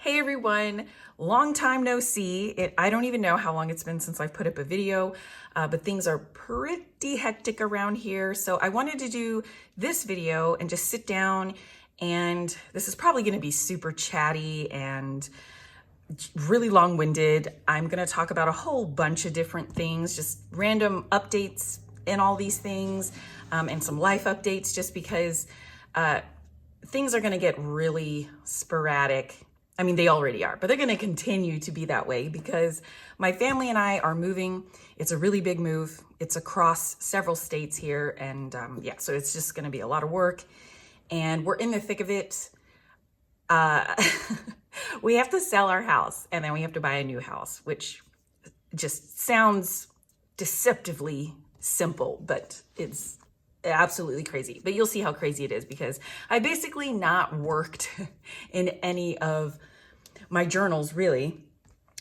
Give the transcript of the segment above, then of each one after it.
Hey everyone, long time no see. I don't even know how long it's been since I've put up a video, but things are pretty hectic around here. So I wanted to do this video and just sit down, and this is probably going to be super chatty and really long-winded. I'm going to talk about a whole bunch of different things, just random updates in all these things, and some life updates, just because things are going to get really sporadic. I mean, they already are, but they're going to continue to be that way because my family and I are moving. It's a really big move. It's across several states here. And yeah, so it's just going to be a lot of work, and we're in the thick of it. We have to sell our house, and then we have to buy a new house, which just sounds deceptively simple, but it's absolutely crazy. But you'll see how crazy it is because I basically not worked in any of my journals really.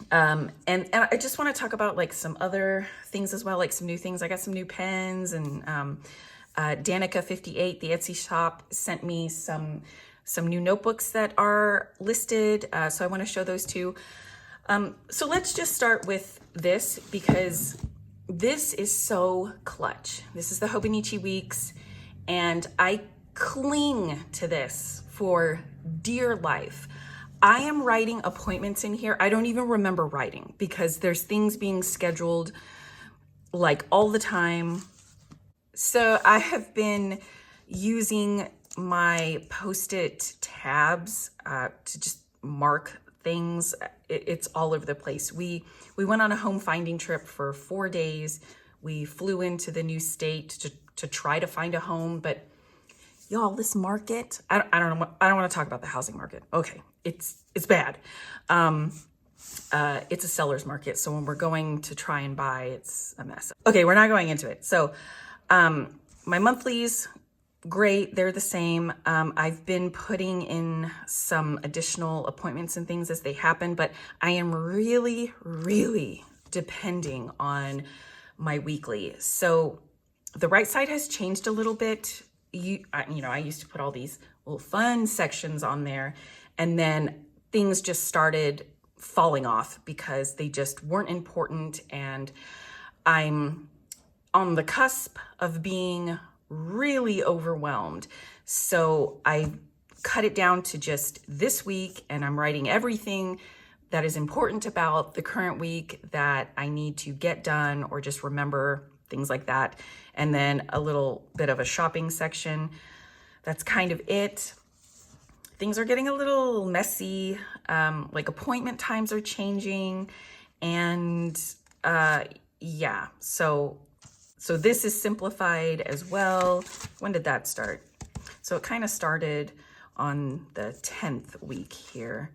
And I just want to talk about like some other things as well, like some new things. I got some new pens, and Danica58, the Etsy shop, sent me some new notebooks that are listed. So I want to show those too. So let's just start with this because this is so clutch. This is the Hobonichi weeks, and I cling to this for dear life. I am writing appointments in here. I don't even remember writing because there's things being scheduled like all the time. So I have been using my Post-it tabs to just mark things. It's all over the place. We went on a home finding trip for 4 days. We flew into the new state to try to find a home, but y'all, this market, I don't know. I don't want to talk about the housing market. Okay, it's bad. It's a seller's market, so when we're going to try and buy, it's a mess. Okay, we're not going into it. So my monthlies, great, they're the same. I've been putting in some additional appointments and things as they happen, but I am really, really depending on my weekly. So the right side has changed a little bit. I used to put all these little fun sections on there, and then things just started falling off because they just weren't important, and I'm on the cusp of being really overwhelmed. So I cut it down to just this week, and I'm writing everything that is important about the current week that I need to get done or just remember, things like that. And then a little bit of a shopping section. That's kind of it. Things are getting a little messy. Like appointment times are changing, and yeah, so this is simplified as well. When did that start? So it kind of started on the 10th week here.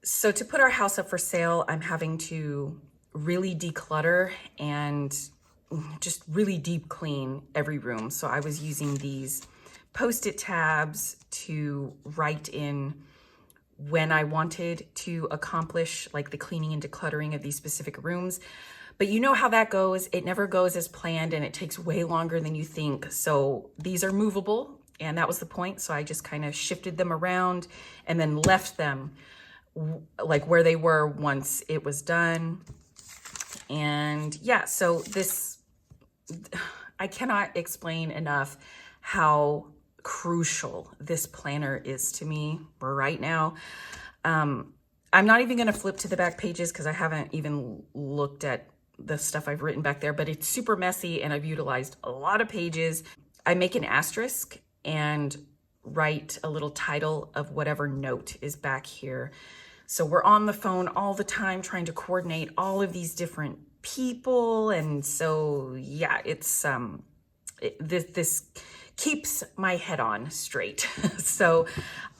So to put our house up for sale, I'm having to really declutter and just really deep clean every room. So I was using these Post-it tabs to write in when I wanted to accomplish like the cleaning and decluttering of these specific rooms. But you know how that goes. It never goes as planned, and it takes way longer than you think. So these are movable, and that was the point. So I just kind of shifted them around and then left them like where they were once it was done. And yeah, so this, I cannot explain enough how crucial this planner is to me right now. I'm not even going to flip to the back pages because I haven't even looked at the stuff I've written back there, but it's super messy and I've utilized a lot of pages. I make an asterisk and write a little title of whatever note is back here. So we're on the phone all the time trying to coordinate all of these different people. And so, yeah, it's, this keeps my head on straight. So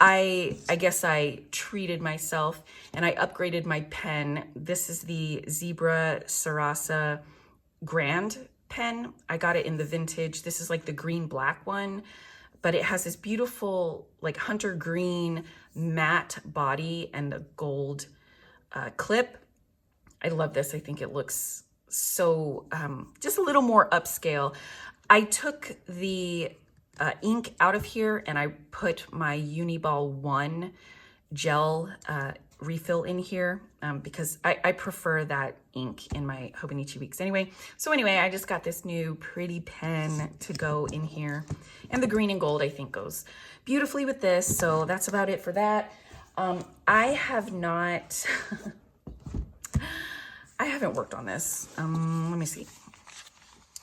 I guess I treated myself and I upgraded my pen. This is the Zebra Sarasa Grand pen. I got it in the vintage. This is like the green black one, but it has this beautiful like hunter green matte body and the gold clip. I love this. I think it looks so just a little more upscale. I took the ink out of here and I put my Uniball 1 gel refill in here because I prefer that ink in my Hobonichi weeks anyway. So anyway, I just got this new pretty pen to go in here. And the green and gold I think goes beautifully with this. So that's about it for that. I have not, I haven't worked on this. Let me see.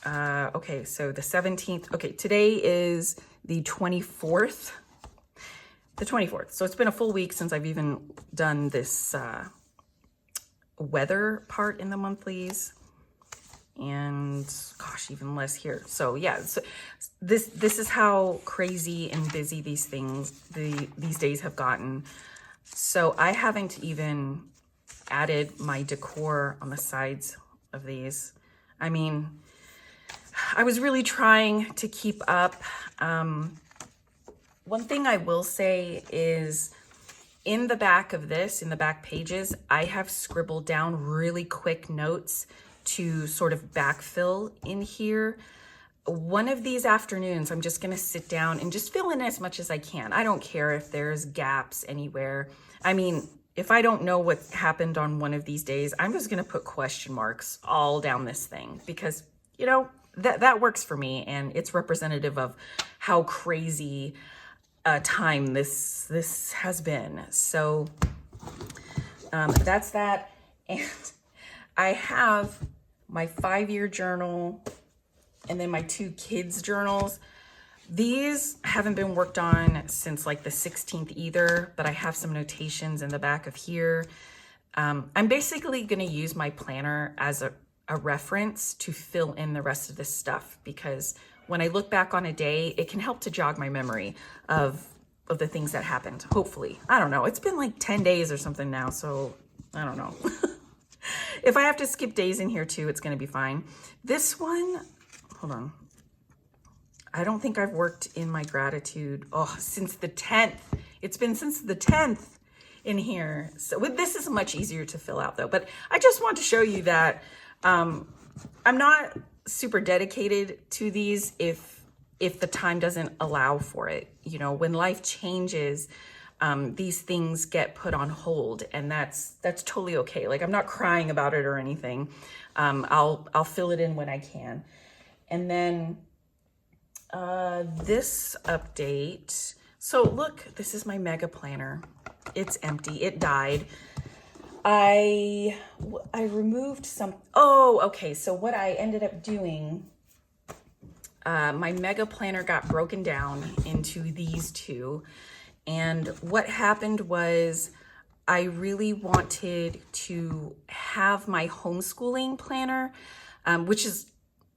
Okay, so the 17th. Okay, today is the 24th. The 24th. So it's been a full week since I've even done this weather part in the monthlies. And gosh, even less here. So yeah, so this is how crazy and busy these days have gotten. So I haven't even added my decor on the sides of these. I mean, I was really trying to keep up. One thing I will say is in the back of this, in the back pages, I have scribbled down really quick notes to sort of backfill in here. One of these afternoons, I'm just gonna sit down and just fill in as much as I can. I don't care if there's gaps anywhere. I mean, if I don't know what happened on one of these days, I'm just gonna put question marks all down this thing because, you know, that works for me and it's representative of how crazy time this has been. So that's that. And I have my 5-year journal and then my 2 kids journals. These haven't been worked on since like the 16th either, but I have some notations in the back of here. I'm basically going to use my planner as a reference to fill in the rest of this stuff because when I look back on a day, it can help to jog my memory of the things that happened, hopefully. I don't know. It's been like 10 days or something now, so I don't know. If I have to skip days in here too, it's going to be fine. This one, hold on. I don't think I've worked in my gratitude, since the 10th. It's been since the 10th in here. So this is much easier to fill out though. But I just want to show you that I'm not super dedicated to these if the time doesn't allow for it. You know, when life changes, these things get put on hold, and that's totally okay. Like, I'm not crying about it or anything. I'll fill it in when I can. And then this update. So look, this is my mega planner. It's empty. It died. I removed some. Oh, okay. So what I ended up doing, my mega planner got broken down into these 2. And what happened was I really wanted to have my homeschooling planner, which is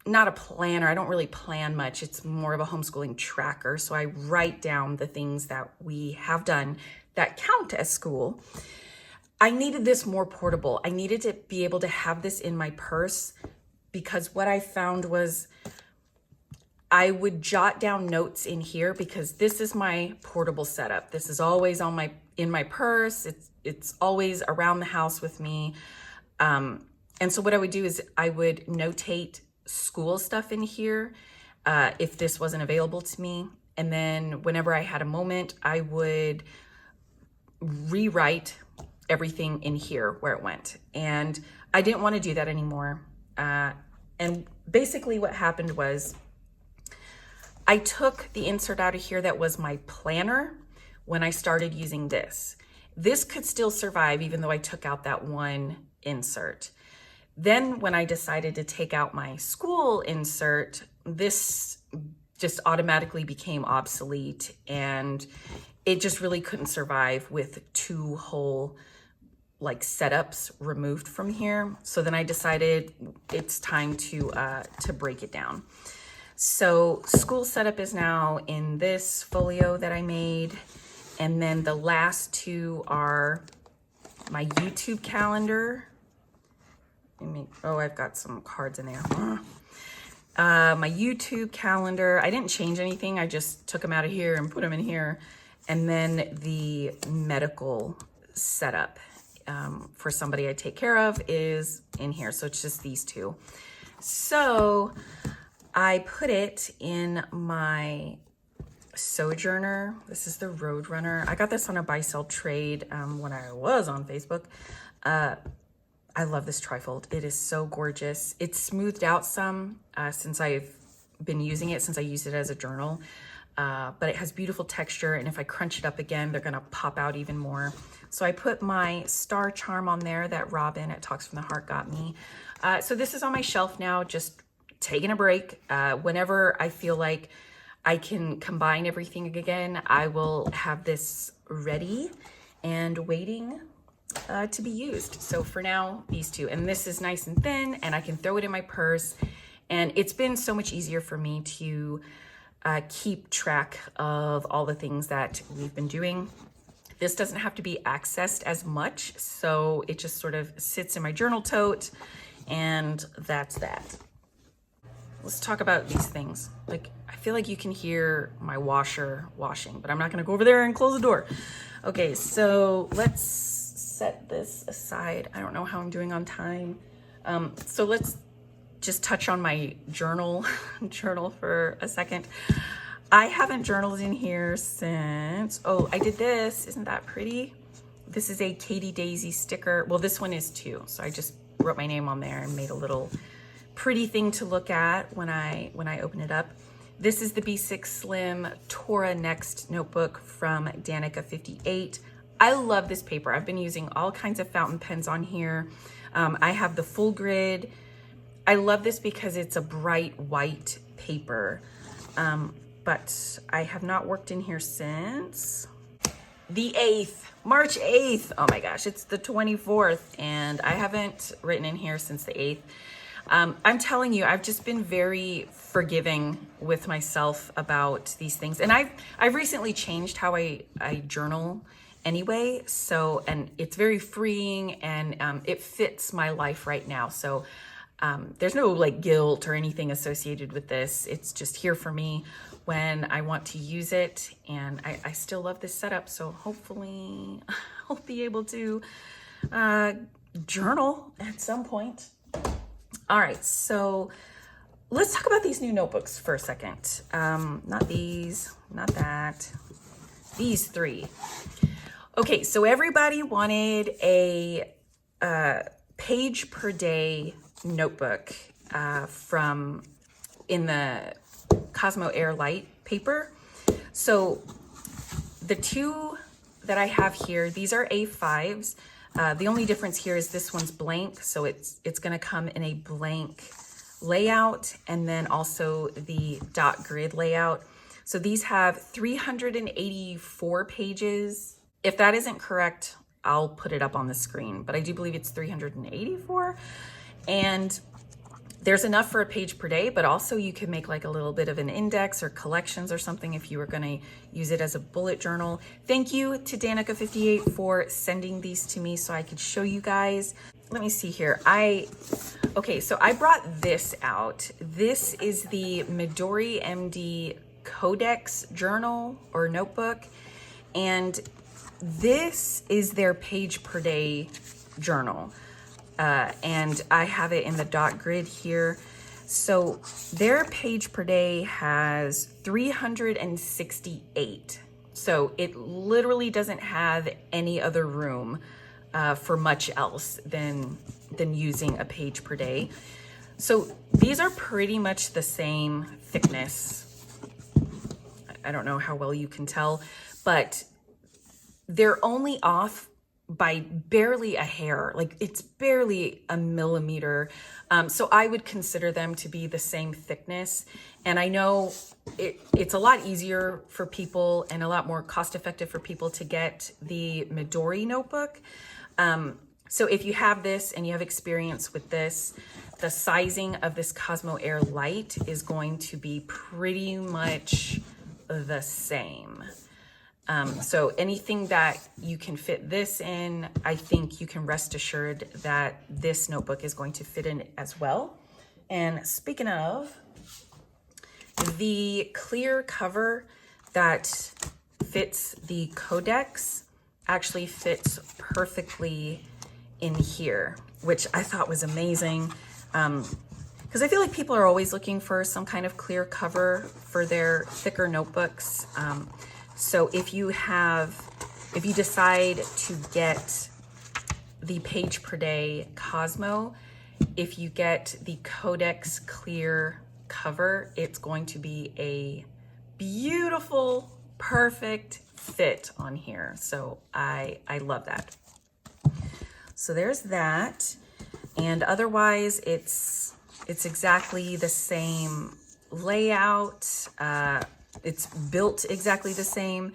not a planner. I don't really plan much. It's more of a homeschooling tracker. So I write down the things that we have done that count as school. I needed this more portable. I needed to be able to have this in my purse because what I found was I would jot down notes in here because this is my portable setup. This is always in my purse. It's always around the house with me. And so what I would do is I would notate school stuff in here if this wasn't available to me. And then whenever I had a moment, I would rewrite everything in here where it went. And I didn't want to do that anymore. And basically what happened was I took the insert out of here that was my planner when I started using this. This could still survive even though I took out that one insert. Then when I decided to take out my school insert, this just automatically became obsolete and it just really couldn't survive with 2 whole like setups removed from here. So then I decided it's time to break it down. So school setup is now in this folio that I made. And then the last 2 are my YouTube calendar. I've got some cards in there. My YouTube calendar. I didn't change anything. I just took them out of here and put them in here. And then the medical setup for somebody I take care of is in here. So it's just these 2. So I put it in my Sojourner. This is the Roadrunner. I got this on a buy-sell trade when I was on Facebook. I love this trifold. It is so gorgeous. It's smoothed out some since I've been using it, since I used it as a journal. But it has beautiful texture, and if I crunch it up again, they're gonna pop out even more. So I put my star charm on there that Robin at Talks from the Heart got me. So this is on my shelf now, just taking a break. Whenever I feel like I can combine everything again, I will have this ready and waiting to be used. So for now, these two. And this is nice and thin, and I can throw it in my purse. And it's been so much easier for me to keep track of all the things that we've been doing. This doesn't have to be accessed as much, so it just sort of sits in my journal tote, and that's that. Let's talk about these things. Like, I feel like you can hear my washer washing, but I'm not gonna go over there and close the door. Okay, so let's set this aside. I don't know how I'm doing on time. So let's just touch on my journal for a second. I haven't journaled in here since, oh, I did this. Isn't that pretty? This is a Katie Daisy sticker. Well, this one is too. So I just wrote my name on there and made a little pretty thing to look at when I open it up. This is the B6 Slim Tora-Next Notebook from Danica 58. I love this paper. I've been using all kinds of fountain pens on here. I have the full grid. I love this because it's a bright white paper. But I have not worked in here since the 8th, March 8th. Oh my gosh, it's the 24th, and I haven't written in here since the 8th. I'm telling you, I've just been very forgiving with myself about these things. And I've recently changed how I journal anyway. So, and it's very freeing, and it fits my life right now. So there's no like guilt or anything associated with this. It's just here for me when I want to use it. And I still love this setup. So hopefully I'll be able to journal at some point. All right, so let's talk about these new notebooks for a second. Not these, not that, these three. Okay, so everybody wanted a page per day notebook in the Cosmo Air Light paper. So the two that I have here, these are A5s. The only difference here is this one's blank, so it's going to come in a blank layout, and then also the dot grid layout. So these have 384 pages. If that isn't correct, I'll put it up on the screen, but I do believe it's 384. And there's enough for a page per day, but also you can make like a little bit of an index or collections or something if you were going to use it as a bullet journal. Thank you to Danica 58 for sending these to me so I could show you guys. Let me see here. Okay, so I brought this out. This is the Midori MD Codex journal or notebook, and this is their page per day journal. And I have it in the dot grid here. So their page per day has 368. So it literally doesn't have any other room for much else than using a page per day. So these are pretty much the same thickness. I don't know how well you can tell, but they're only off by barely a hair. Like it's barely a millimeter. So I would consider them to be the same thickness. And I know it's a lot easier for people and a lot more cost effective for people to get the Midori notebook. So if you have this and you have experience with this, the sizing of this Cosmo Air Light is going to be pretty much the same. So anything that you can fit this in, I think you can rest assured that this notebook is going to fit in as well. And speaking of, the clear cover that fits the Codex actually fits perfectly in here, which I thought was amazing. because I feel like people are always looking for some kind of clear cover for their thicker notebooks. So if you decide to get the page per day Cosmo, if you get the Codex clear cover, it's going to be a beautiful, perfect fit on here. So I love that. So there's that. And otherwise it's exactly the same layout. It's built exactly the same.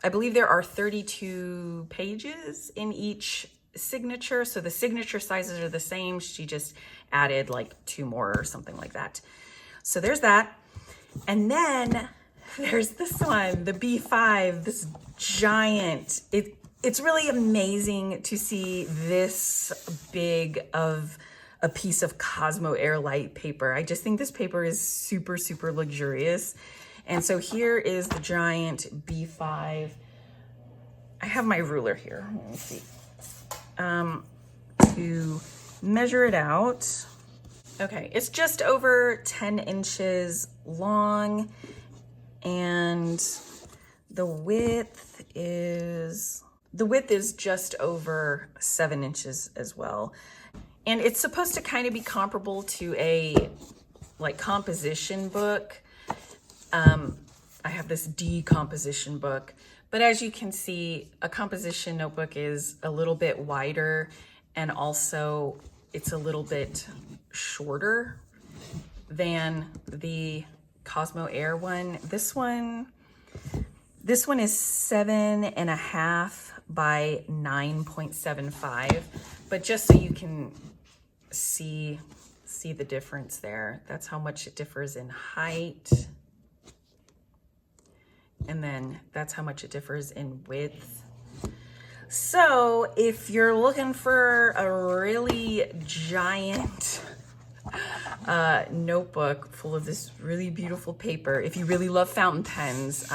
I believe there are 32 pages in each signature. So the signature sizes are the same. She just added like 2 more or something like that. So there's that. And then there's this one, the B5, this giant. It's really amazing to see this big of a piece of Cosmo Airlight paper. I just think this paper is super, super luxurious. And so here is the giant B5. I have my ruler here. Let me see. To measure it out. Okay, it's just over 10 inches long, and the width is just over 7 inches as well. And it's supposed to kind of be comparable to a like composition book. I have this decomposition book, but as you can see, a composition notebook is a little bit wider, and also it's a little bit shorter than the Cosmo Air one. This one is 7.5 by 9.75, but just so you can see the difference there. That's how much it differs in height. And then that's how much it differs in width. So if you're looking for a really giant notebook full of this really beautiful paper, if you really love fountain pens,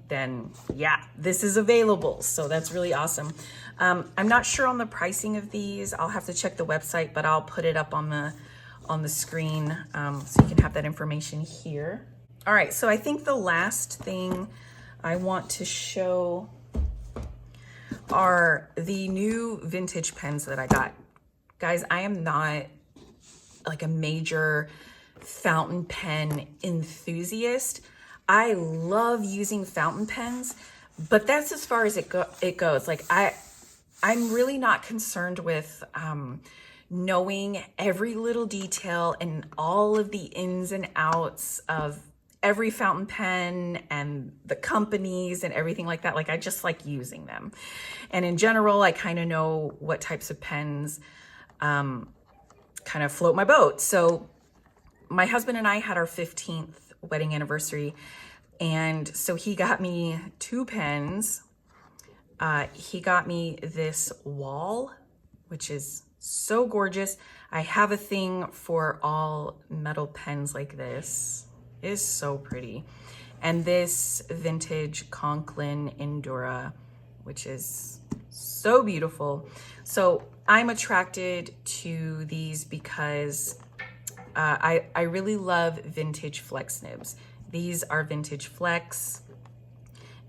then yeah, this is available. So that's really awesome. I'm not sure on the pricing of these. I'll have to check the website, but I'll put it up on the screen so you can have that information here. All right, so I think the last thing I want to show are the new vintage pens that I got. Guys, I am not like a major fountain pen enthusiast. I love using fountain pens, but that's as far as it goes. Like I'm really not concerned with knowing every little detail and all of the ins and outs of every fountain pen and the companies and everything like that. Like I just like using them. And in general, I kind of know what types of pens kind of float my boat. So my husband and I had our 15th wedding anniversary. And so he got me 2 pens. He got me this Wahl, which is so gorgeous. I have a thing for all metal pens like this. It is so pretty. And this vintage Conklin Endura, which is so beautiful. So I'm attracted to these because I really love vintage flex nibs. These are vintage flex,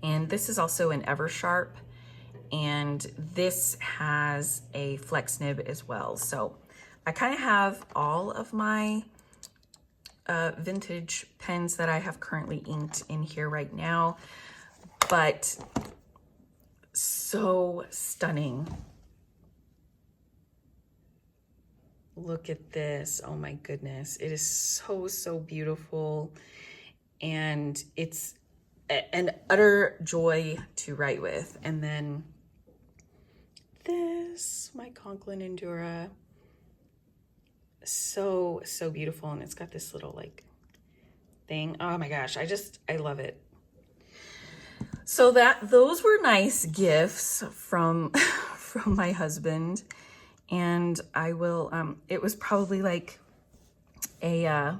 and this is also an Eversharp, and this has a flex nib as well. So I kind of have all of my vintage pens that I have currently inked in here right now, but so stunning. Look at this. Oh my goodness. It is so, so beautiful. And it's an utter joy to write with. And then this, my Conklin Endura. So, so beautiful. And it's got this little like thing. Oh my gosh. I love it. So those were nice gifts from my husband. And I will, it was probably like a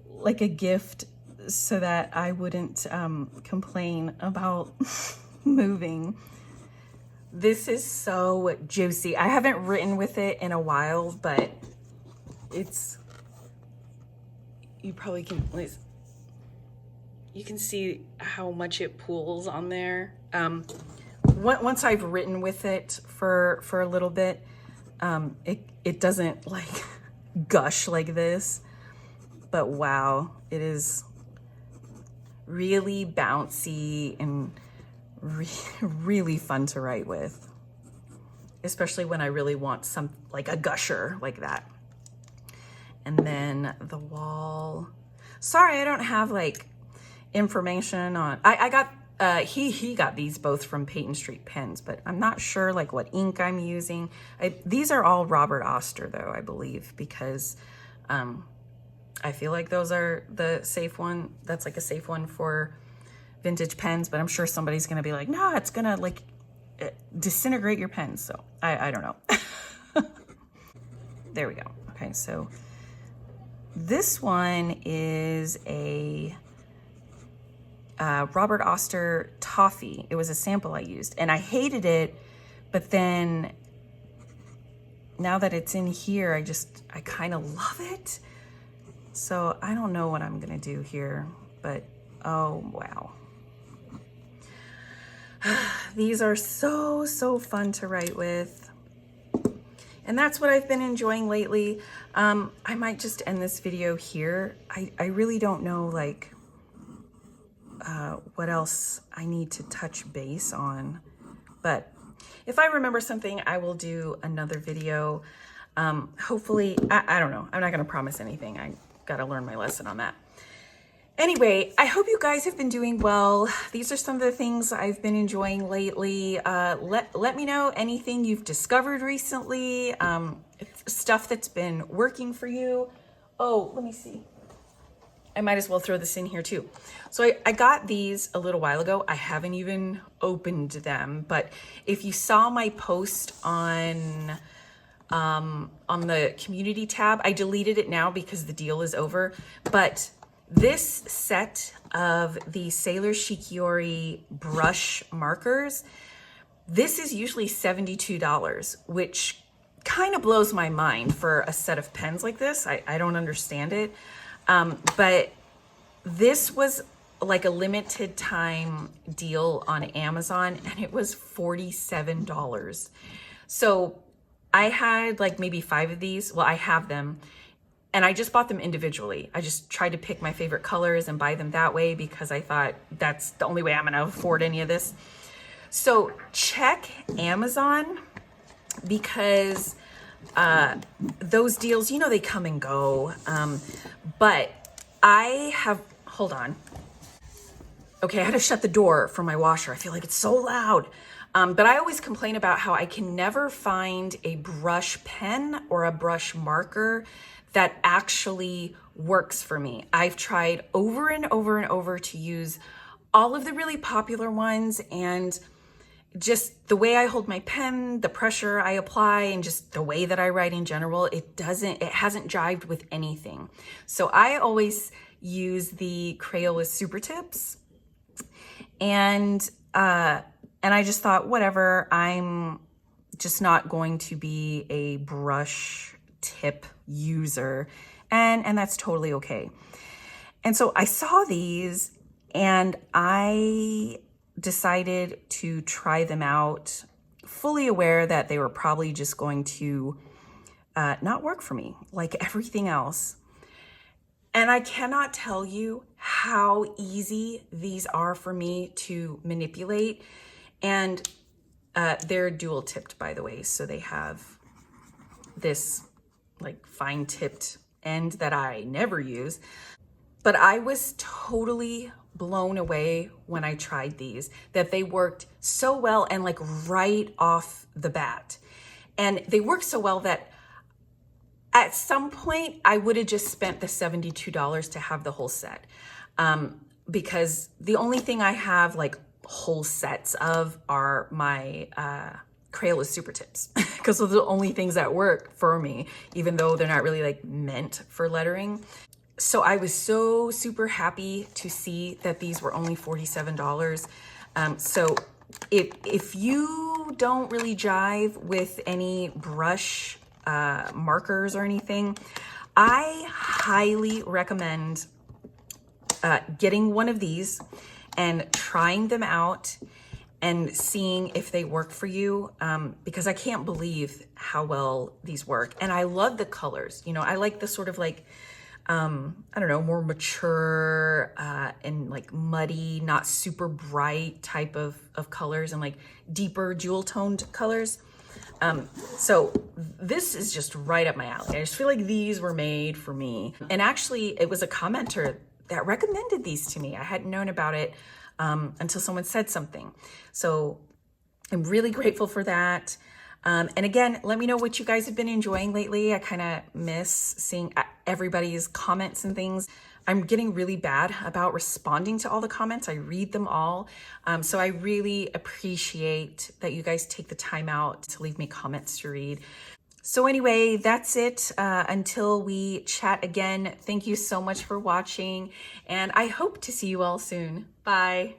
like a gift so that I wouldn't complain about moving. This is so juicy. I haven't written with it in a while, but it's, you probably can, you can see how much it pools on there. Once I've written with it for a little bit, it doesn't like gush like this, but wow, it is really bouncy and really fun to write with, especially when I really want some, like a gusher like that. And then the Wahl, sorry, I don't have like information on, I got, he got these both from Peyton Street Pens, but I'm not sure like what ink I'm using. These are all Robert Oster though, I believe, because I feel like those are the safe one. That's like a safe one for vintage pens, but I'm sure somebody's gonna be like, no, it's gonna like disintegrate your pens. So I don't know. There we go. Okay, so this one is a Robert Oster toffee. It was a sample I used and I hated it, but then now that it's in here, I kind of love it. So I don't know what I'm gonna do here, but oh wow. These are so fun to write with. And that's what I've been enjoying lately. I might just end this video here. I really don't know like what else I need to touch base on, but if I remember something, I will do another video. Hopefully, I don't know. I'm not gonna promise anything. I gotta learn my lesson on that. Anyway, I hope you guys have been doing well. These are some of the things I've been enjoying lately. Let me know anything you've discovered recently, stuff that's been working for you. Oh, let me see. I might as well throw this in here too. So I got these a little while ago. I haven't even opened them, but if you saw my post on the community tab, I deleted it now because the deal is over, but this set of the Sailor Shikiori brush markers, this is usually $72, which kind of blows my mind for a set of pens like this. I don't understand it. But this was like a limited time deal on Amazon and it was $47. So I had like maybe 5 of these. Well, I have them. And I just bought them individually. I just tried to pick my favorite colors and buy them that way because I thought that's the only way I'm gonna afford any of this. So check Amazon because those deals, you know, they come and go. But I have, hold on. Okay, I had to shut the door for my washer. I feel like it's so loud. But I always complain about how I can never find a brush pen or a brush marker that actually works for me. I've tried over and over and over to use all of the really popular ones, and just the way I hold my pen, the pressure I apply, and just the way that I write in general, it hasn't jived with anything. So I always use the Crayola Super Tips, and I just thought, whatever, I'm just not going to be a brush tip user, and that's totally okay. And so I saw these and I decided to try them out, fully aware that they were probably just going to not work for me like everything else. And I cannot tell you how easy these are for me to manipulate. And they're dual tipped, by the way, so they have this like fine tipped end that I never use. But I was totally blown away when I tried these, that they worked so well and like right off the bat. And they worked so well that at some point I would have just spent the $72 to have the whole set. Because the only thing I have like whole sets of are my Crayola Super Tips, because those are the only things that work for me, even though they're not really like meant for lettering. So I was so super happy to see that these were only $47. So if you don't really jive with any brush markers or anything, I highly recommend getting one of these and trying them out and seeing if they work for you, because I can't believe how well these work. And I love the colors. You know, I like the sort of like, I don't know, more mature and like muddy, not super bright type of colors, and like deeper jewel toned colors. So this is just right up my alley. I just feel like these were made for me. And actually it was a commenter that recommended these to me. I hadn't known about it until someone said something. So I'm really grateful for that. And again, let me know what you guys have been enjoying lately. I kind of miss seeing everybody's comments and things. I'm getting really bad about responding to all the comments. I read them all. So I really appreciate that you guys take the time out to leave me comments to read. So anyway, that's it. Until we chat again, thank you so much for watching, and I hope to see you all soon. Bye.